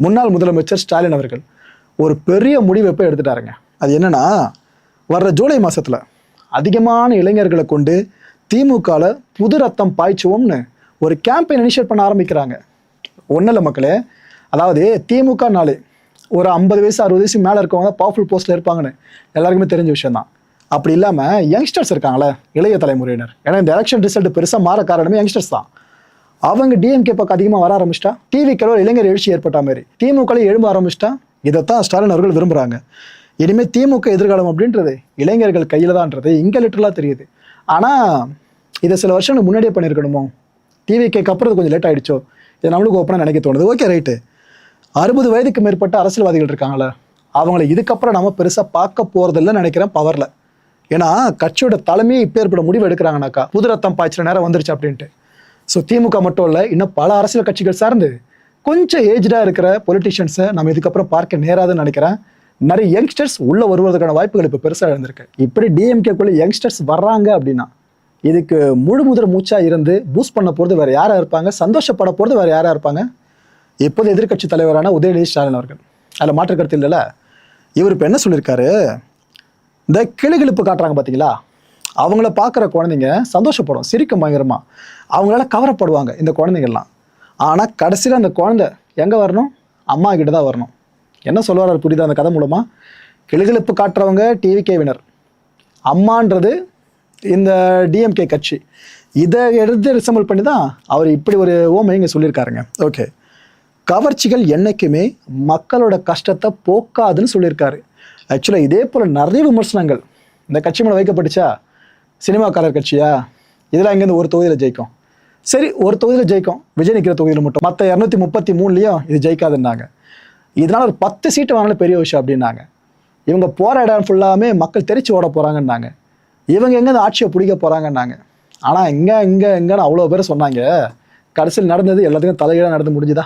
முன்னாள் முதலமைச்சர் ஸ்டாலின் அவர்கள் ஒரு பெரிய முடிவெப்பை எடுத்துட்டாருங்க. அது என்னன்னா, வர்ற ஜூலை மாசத்துல அதிகமான இளைஞர்களை கொண்டு திமுகவில் புது ரத்தம் பாய்ச்சுவோம்னு ஒரு கேம்பெயின் இனிஷியேட் பண்ண ஆரம்பிக்கிறாங்க. ஒன்றும் இல்லை மக்களே, அதாவது திமுக நாளே ஒரு 50 வயசு 60 வயசு மேலே இருக்கவங்க தான் பவர்ஃபுல் போஸ்ட்டில் இருப்பாங்கன்னு எல்லாருக்குமே தெரிஞ்ச விஷயம் தான். அப்படி இல்லாமல் யங்ஸ்டர்ஸ் இருக்காங்களே, இளைய தலைமுறையினர், ஏன்னா இந்த எலெக்ஷன் ரிசல்ட் பெருசாக மாற காரணமே யங்ஸ்டர்ஸ் தான். அவங்க டிஎம்கே பக்கம் அதிகமாக வர ஆரம்பிச்சிட்டா, டிவிக்கெல்லாம் இளைஞர் எழுச்சி ஏற்பட்ட மாதிரி திமுகலையும் எழும்ப ஆரம்பிச்சிட்டா. இதைத்தான் ஸ்டாலின் அவர்கள் விரும்புகிறாங்க. இனிமேல் திமுக எதிர்காலம் அப்படின்றது இளைஞர்கள் கையில் தான்ன்றது இங்கே லிட்டரலாக தெரியுது. ஆனால் இதை சில வருஷங்களுக்கு முன்னாடியே பண்ணியிருக்கணுமோ, டிவிக்கு அப்புறம் கொஞ்சம் லேட் ஆகிடுச்சோ, இதை நம்மளுக்கு ஓப்பனாக நினைக்க தோணுது. ஓகே ரைட்டு, 60 வயதுக்கு மேற்பட்ட அரசியல்வாதிகள் இருக்காங்களே, அவங்கள இதுக்கப்புறம் நம்ம பெருசாக பார்க்க போகிறதில்லைன்னு நினைக்கிறேன் பவரில். ஏன்னா கட்சியோட தலைமையை இப்போ ஏற்பட முடிவு எடுக்கிறாங்கனாக்கா புது ரத்தம் பாய்ச்சிற நேரம் வந்துருச்சு அப்படின்ட்டு. ஸோ திமுக மட்டும் இல்லை, இன்னும் பல அரசியல் கட்சிகள் சார்ந்து கொஞ்சம் ஏஜ்டாக இருக்கிற பொலிட்டிஷியன்ஸை நம்ம இதுக்கப்புறம் பார்க்க நேராதுன்னு நினைக்கிறேன். நிறைய யங்ஸ்டர்ஸ் உள்ளே வருவதற்கான வாய்ப்புகள் இப்போ பெருசாக இருந்திருக்கு. இப்படி டிஎம்கேக்குள்ளே யங்ஸ்டர்ஸ் வர்றாங்க அப்படின்னா இதுக்கு முழு முதல் மூச்சாக இருந்து பூஸ்ட் பண்ண போகிறது வேறு யாராக இருப்பாங்க, சந்தோஷப்பட போகிறது வேறு யாராக இருப்பாங்க? இப்போது எதிர்கட்சி தலைவரான உதயநிதி ஸ்டாலின் அவர்கள். அதில் மாற்று கருத்து இல்லைல்ல. இவர் இப்போ என்ன சொல்லியிருக்காரு, இந்த கிளுகிழுப்பு காட்டுறாங்க பார்த்தீங்களா, அவங்கள பார்க்குற குழந்தைங்க சந்தோஷப்படும், சிரிக்கும் பயங்கரமாக, அவங்களால கவரப்படுவாங்க இந்த குழந்தைங்கள்லாம். ஆனால் கடைசியில் அந்த குழந்தை எங்கே வரணும்? அம்மா கிட்ட தான் வரணும். என்ன சொல்லுவார் புரியுதா அந்த கதை மூலமாக? கிளுகிழுப்பு காட்டுறவங்க டிவிகேவினர், அம்மான்றது இந்த டிஎம்கே கட்சி. இதை எடுத்து ரிசம்பிள் பண்ணி தான் அவர் இப்படி ஒரு ஓமை இங்கே சொல்லியிருக்காருங்க. ஓகே, கவர்ச்சிகள் என்றைக்குமே மக்களோட கஷ்டத்தை போக்காதுன்னு சொல்லியிருக்காரு. ஆக்சுவலாக இதே போல் நிறைய விமர்சனங்கள் இந்த கட்சி மேலே வைக்கப்பட்டுச்சா. சினிமாக்காரர் கட்சியா, இதெல்லாம் இங்கேருந்து ஒரு தொகுதியில் ஜெயிக்கும், சரி ஒரு தொகுதியில் ஜெயிக்கும், விஜய் நிற்கிற தொகுதியில் மட்டும், மற்ற 233லையும் இது ஜெயிக்காதுன்னாங்க. இதனால் ஒரு 10 சீட்டு வாங்கினாலும் பெரிய விஷயம் அப்படின்னாங்க. இவங்க போகிற இடம் ஃபுல்லாமே மக்கள் தெரிச்சு ஓட போகிறாங்கன்னாங்க. இவங்க எங்கே ஆட்சியை பிடிக்க போகிறாங்கன்னாங்க. ஆனால் எங்கன்னு அவ்வளோ பேர் சொன்னாங்க. கடைசியில் நடந்தது எல்லாத்துக்கும் தலைகீழாக நடந்து முடிஞ்சுதா.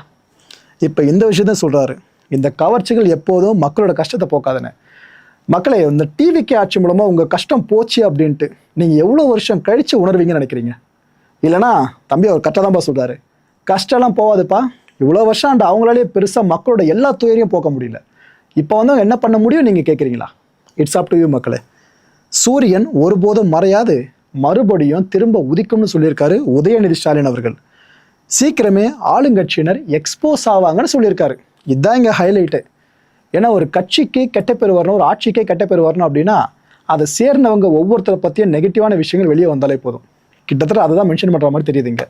இப்போ இந்த விஷயத்தான் சொல்கிறாரு, இந்த கவர்ச்சிகள் எப்போதும் மக்களோட கஷ்டத்தை போக்காதுன்னு. மக்களே, இந்த டிவிக்கு ஆட்சி மூலமாக உங்கள் கஷ்டம் போச்சு அப்படின்ட்டு நீங்கள் எவ்வளோ வருஷம் கழித்து உணர்வீங்கன்னு நினைக்கிறீங்க? இல்லைனா தம்பி அவர் கரெக்டாக தான்ப்பா சொல்கிறாரு, கஷ்டம்லாம் போகாதுப்பா, இவ்வளோ வருஷம் அண்ட் அவங்களாலே பெருசாக மக்களோட எல்லா துயரையும் போக்க முடியல, இப்போ வந்து என்ன பண்ண முடியும் நீங்கள் கேட்குறீங்களா? இட்ஸ் அப் டு யூ மக்களே. சூரியன் ஒருபோதும் மறையாது, மறுபடியும் திரும்ப உதிக்கும்னு சொல்லியிருக்காரு உதயநிதி ஸ்டாலின் அவர்கள். சீக்கிரமே ஆளுங்கட்சியினர் எக்ஸ்போஸ் ஆவாங்கன்னு சொல்லியிருக்காரு. இதுதான் இங்கே ஹைலைட்டு. ஏன்னா ஒரு கட்சிக்கு கெட்ட பேர் வரணும், ஒரு ஆட்சிக்கே கெட்ட பேர் வரணும் அப்படின்னா அதை சேர்ந்தவங்க ஒவ்வொருத்தரை பற்றியும் நெகட்டிவான விஷயங்கள் வெளியே வந்தாலே போதும். கிட்டத்தட்ட அதை தான் மென்ஷன் பண்ணுற மாதிரி தெரியுதுங்க.